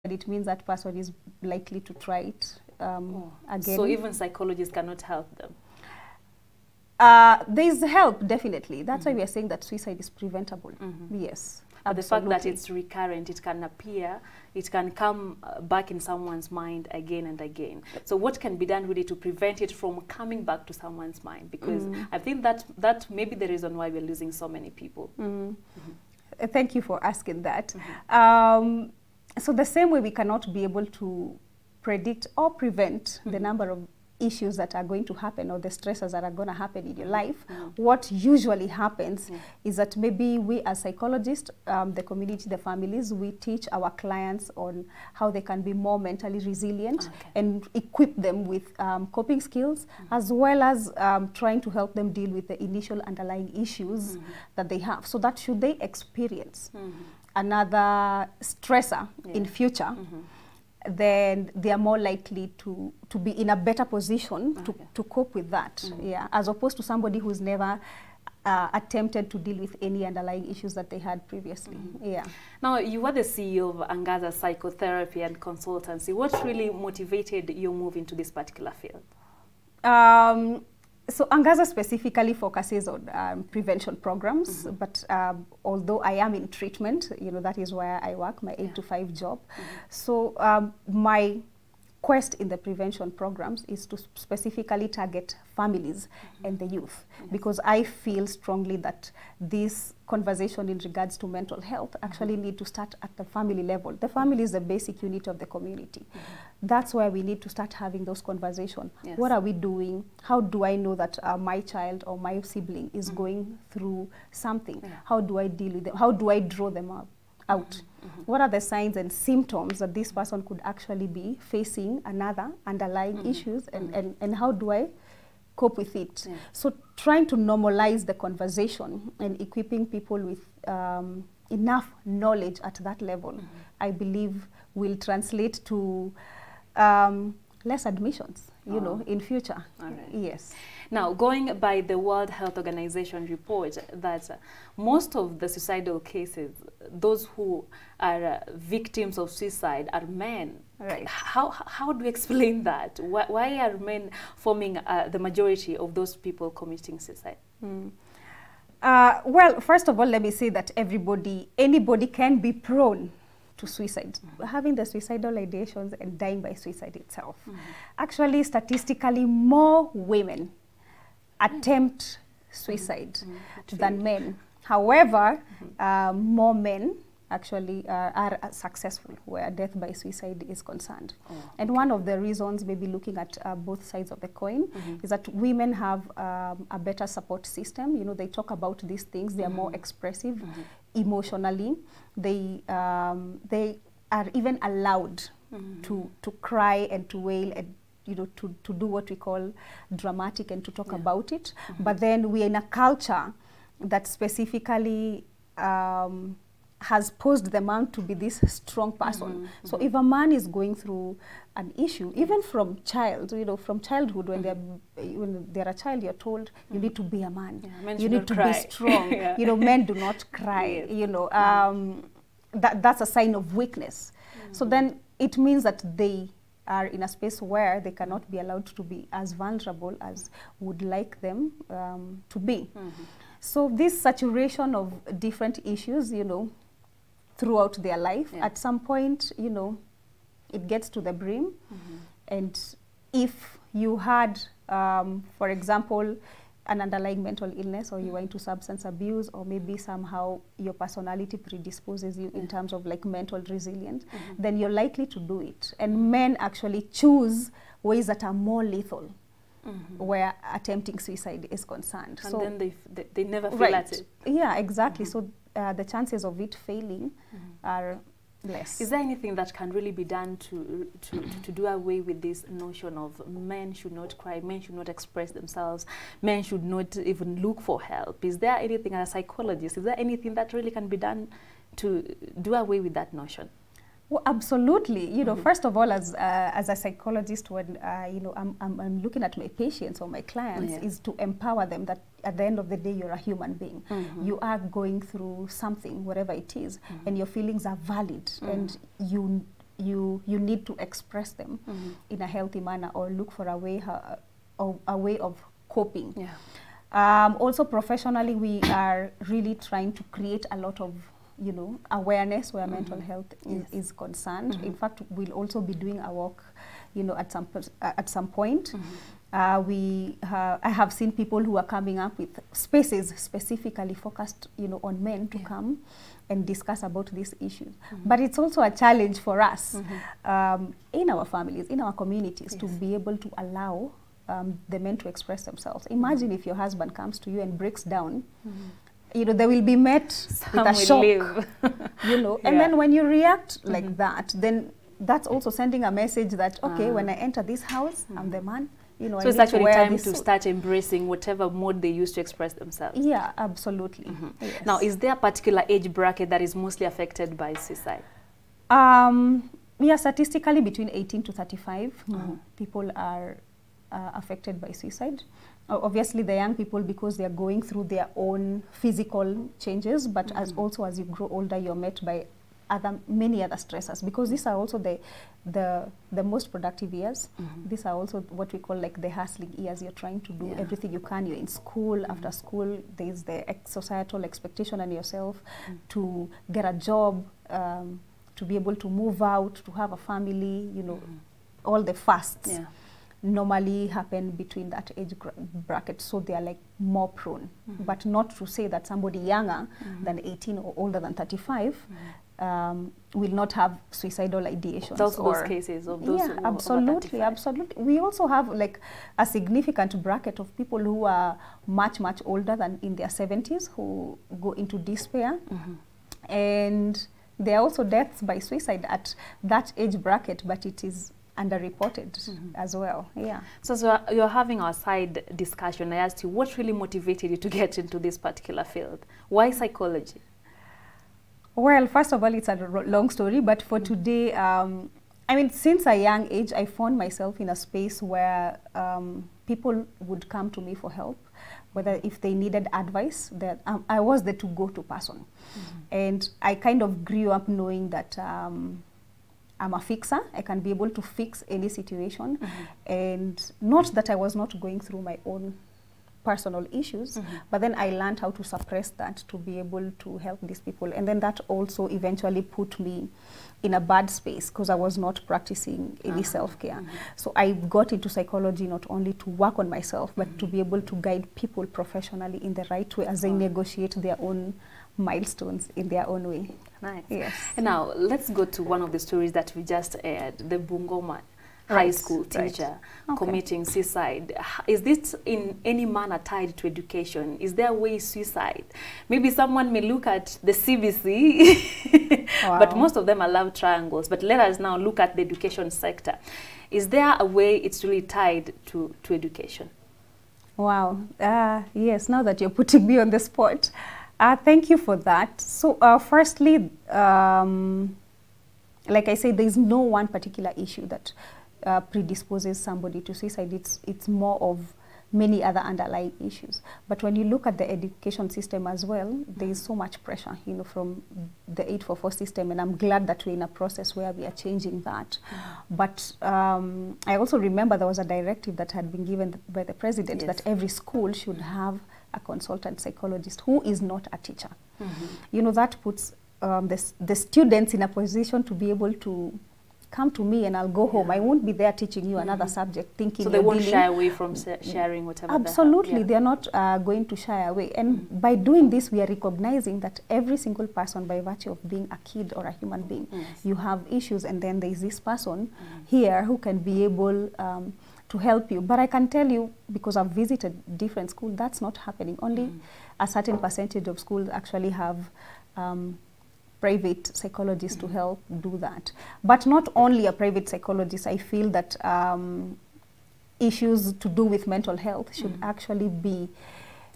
it means that person is likely to try it again. So even psychologists cannot help them? There's help, definitely. That's why we are saying that suicide is preventable. Yes. But the fact that it's recurrent, it can appear, it can come back in someone's mind again and again. So what can be done really to prevent it from coming back to someone's mind? Because I think that may be the reason why we're losing so many people. Thank you for asking that. So the same way we cannot be able to predict or prevent the number of issues that are going to happen or the stresses that are going to happen in your life, what usually happens is that maybe we as psychologists, the community, the families, we teach our clients on how they can be more mentally resilient and equip them with coping skills, as well as trying to help them deal with the initial underlying issues that they have, so that should they experience another stressor in future, then they are more likely to be in a better position to cope with that, as opposed to somebody who's never attempted to deal with any underlying issues that they had previously. Now, you were the CEO of Angaza Psychotherapy and Consultancy. What really motivated your move into this particular field? So Angaza specifically focuses on prevention programs, but although I am in treatment, that is where I work, my 8 to 5 job. So my quest in the prevention programs is to specifically target families and the youth, because I feel strongly that this conversation in regards to mental health actually need to start at the family level. The family is the basic unit of the community. That's where we need to start having those conversations. What are we doing? How do I know that my child or my sibling is going through something? How do I deal with them? How do I draw them out? What are the signs and symptoms that this person could actually be facing another underlying issues, and how do I cope with it? So trying to normalize the conversation and equipping people with enough knowledge at that level, I believe will translate to less admissions, in future. Yes. Now, going by the World Health Organization report that most of the suicidal cases, those who are victims of suicide are men. How do you explain that? Why are men forming the majority of those people committing suicide? Well, first of all, let me say that anybody can be prone to suicide. Having the suicidal ideations and dying by suicide itself. Actually, statistically, more women attempt suicide than men. However, more men actually are successful where death by suicide is concerned. And one of the reasons, maybe looking at both sides of the coin, is that women have a better support system. They talk about these things. They are more expressive emotionally. They are even allowed to cry and to wail and to do what we call dramatic and to talk about it. But then we're in a culture that specifically has posed the man to be this strong person. So if a man is going through an issue, even from from childhood, when they're a child, you're told you need to be a man, you need to be strong. Men do not cry. That's a sign of weakness. So then it means that they are in a space where they cannot be allowed to be as vulnerable as would like them to be. So this saturation of different issues, throughout their life, at some point, it gets to the brim. And if you had, for example, an underlying mental illness, or you were into substance abuse, or maybe somehow your personality predisposes you in terms of like mental resilience, then you're likely to do it. And men actually choose ways that are more lethal where attempting suicide is concerned. And so then they never feel at it. Yeah, exactly. So the chances of it failing are less. Is there anything that can really be done to do away with this notion of men should not cry, men should not express themselves, men should not even look for help? Is there anything, as a psychologist, is there anything that really can be done to do away with that notion? Well, absolutely. First of all, as a psychologist, when I'm looking at my patients or my clients, is to empower them that at the end of the day, you're a human being. You are going through something, whatever it is, and your feelings are valid, and you you need to express them in a healthy manner, or look for a way of coping. Yeah. Also professionally, we are really trying to create a lot of awareness where mental health is concerned. In fact, we'll also be doing our work, at some point. I have seen people who are coming up with spaces specifically focused, on men to come and discuss about these issues. But it's also a challenge for us in our families, in our communities, to be able to allow the men to express themselves. Imagine if your husband comes to you and breaks down. They will be met with a shock, and then when you react like that, then that's also sending a message that, okay, when I enter this house, I'm the man. So it's actually time to start embracing whatever mode they use to express themselves. Yeah, absolutely. Yes. Now, is there a particular age bracket that is mostly affected by suicide? Yeah, statistically between 18 to 35, people are affected by suicide. Obviously, the young people, because they are going through their own physical changes, but as you grow older, you're met by many other stressors, because these are also the most productive years. These are also what we call like the hustling years. You're trying to do everything you can. You're in school. After school, there's the societal expectation on yourself to get a job, to be able to move out, to have a family. All the fasts normally happen between that age bracket, so they are like more prone. But not to say that somebody younger than 18 or older than 35 will not have suicidal ideations. Those cases of those who absolutely, absolutely. We also have like a significant bracket of people who are much older than in their 70s, who go into despair, and there are also deaths by suicide at that age bracket, but it is underreported as well. Yeah. So you're having our side discussion. I asked you, what really motivated you to get into this particular field? Why psychology? Well, first of all, it's a long story, but for today, I mean, since a young age, I found myself in a space where people would come to me for help, whether if they needed advice, that I was the to-go-to person. And I kind of grew up knowing that I'm a fixer. I can be able to fix any situation. And not that I was not going through my own personal issues, but then I learned how to suppress that to be able to help these people. And then that also eventually put me in a bad space, because I was not practicing any self-care. So I got into psychology not only to work on myself, but to be able to guide people professionally in the right way as they negotiate their own milestones in their own way. Nice. Yes. And now let's go to one of the stories that we just aired, the Bungoma high school teacher committing suicide. Is this in any manner tied to education? Is there a way suicide? Maybe someone may look at the CBC, but most of them are love triangles. But let us now look at the education sector. Is there a way it's really tied to education? Wow. Yes, now that you're putting me on the spot, thank you for that. So firstly, like I said, there is no one particular issue that predisposes somebody to suicide. It's more of many other underlying issues. But when you look at the education system as well, there is so much pressure, from the 844 system, and I'm glad that we're in a process where we are changing that. But I also remember there was a directive that had been given by the president that every school should have a consultant psychologist who is not a teacher. That puts the students in a position to be able to come to me and I'll go home. I won't be there teaching you another subject thinking so they won't shy away from sharing whatever. Absolutely, they're not going to shy away. And by doing this, we are recognizing that every single person, by virtue of being a kid or a human being, you have issues, and then there's this person here who can be able to help you. But I can tell you, because I've visited different schools, that's not happening. Only a certain percentage of schools actually have private psychologists to help do that. But not only a private psychologist. I feel that issues to do with mental health should actually be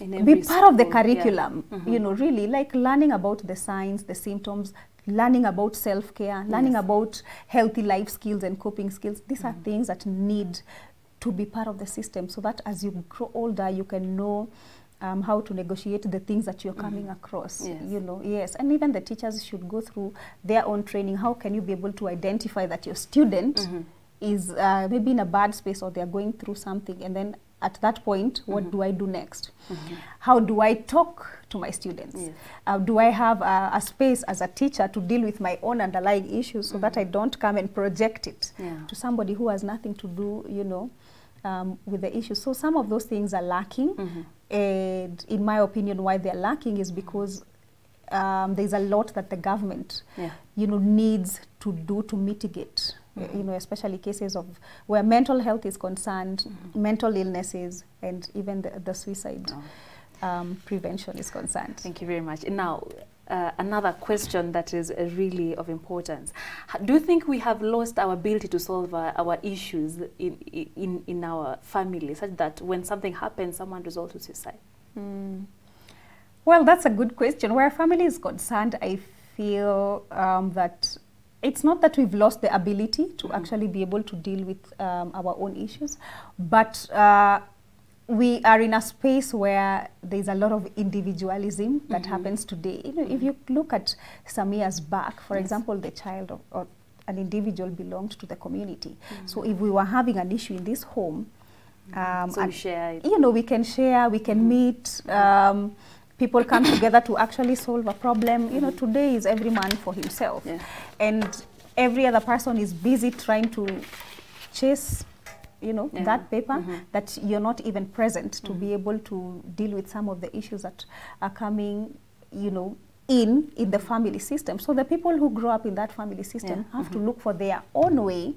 part of the curriculum. Really, like learning about the signs, the symptoms, learning about self-care, learning about healthy life skills and coping skills. These are things that need to be part of the system, so that as you grow older, you can know how to negotiate the things that you're coming across, you know, and even the teachers should go through their own training. How can you be able to identify that your student is maybe in a bad space, or they're going through something, and then at that point, what do I do next? How do I talk to my students? Do I have a space as a teacher to deal with my own underlying issues so that I don't come and project it to somebody who has nothing to do, you know, with the issue? So some of those things are lacking. And in my opinion, why they're lacking is because there's a lot that the government, you know, needs to do to mitigate, you know, especially cases of where mental health is concerned, mental illnesses, and even the suicide prevention is concerned. Thank you very much. Now, another question that is really of importance. Do you think we have lost our ability to solve our issues in our family, such that when something happens, someone resorts to suicide? Well, that's a good question. Where family is concerned, I feel that it's not that we've lost the ability to actually be able to deal with our own issues, but we are in a space where there's a lot of individualism that happens today. You know, if you look at some years back, for example, the child or an individual belonged to the community. So if we were having an issue in this home, so we share it. You know, we can share, we can meet, people come together to actually solve a problem. You know, today is every man for himself. And every other person is busy trying to chase, you know, that paper, that you're not even present to be able to deal with some of the issues that are coming, you know, in the family system. So the people who grow up in that family system have to look for their own way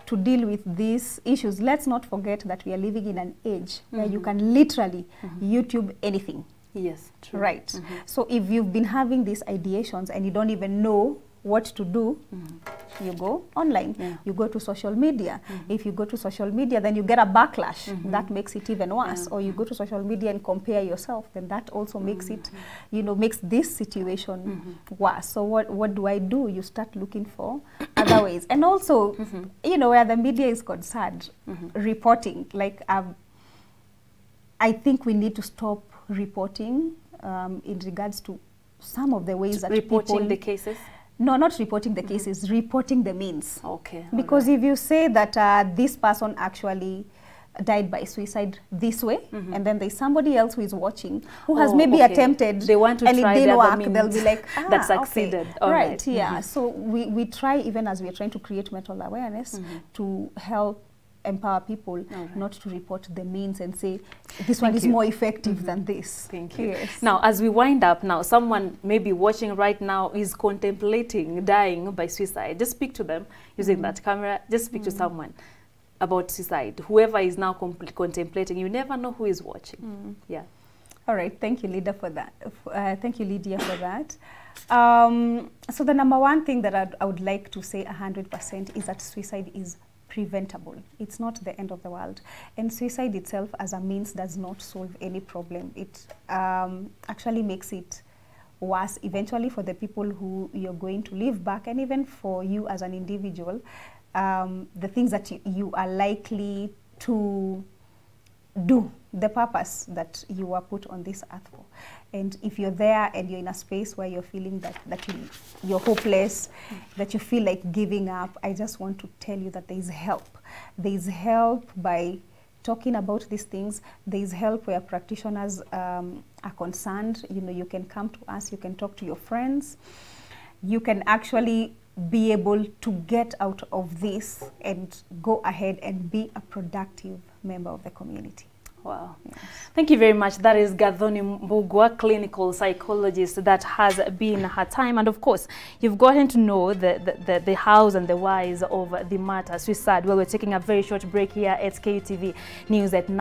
to deal with these issues. Let's not forget that we are living in an age where you can literally YouTube anything. Yes, true. Right. So if you've been having these ideations and you don't even know what to do, you go online, you go to social media. If you go to social media, then you get a backlash. That makes it even worse. Or you go to social media and compare yourself, then that also makes it, you know, makes this situation worse. So what do? You start looking for other ways. And also, you know, where the media is concerned, reporting, like I think we need to stop reporting in regards to some of the ways that reporting the cases. No, not reporting the cases, reporting the means. Okay. Because if you say that this person actually died by suicide this way, and then there's somebody else who is watching who has maybe attempted, they want to and try it didn't work, means they'll be like, that succeeded. Okay. Right, yeah. So we try, even as we are trying to create mental awareness, to help empower people not to report the means and say this one is more effective than this. Thank you. Now, as we wind up now, someone maybe watching right now is contemplating dying by suicide. Just speak to them using that camera. Just speak to someone about suicide. Whoever is now contemplating, you never know who is watching. Yeah. All right. Thank you, Lydia, for that. Thank you, Lydia, for that. So the number one thing that I would like to say 100% is that suicide is preventable. It's not the end of the world. And suicide itself as a means does not solve any problem. It actually makes it worse eventually for the people who you're going to live back, and even for you as an individual, the things that you are likely to do, the purpose that you were put on this earth for. And if you're there and you're in a space where you're feeling that you're hopeless, that you feel like giving up, I just want to tell you that there is help. There is help by talking about these things. There is help where practitioners are concerned. You know, you can come to us, you can talk to your friends. You can actually be able to get out of this and go ahead and be a productive member of the community. Wow. Yes. Thank you very much. That is Gathoni Mbugwa, clinical psychologist. That has been her time. And of course, you've gotten to know the hows and the whys of the matter, suicide. Well, we're taking a very short break here at KUTV News at 9.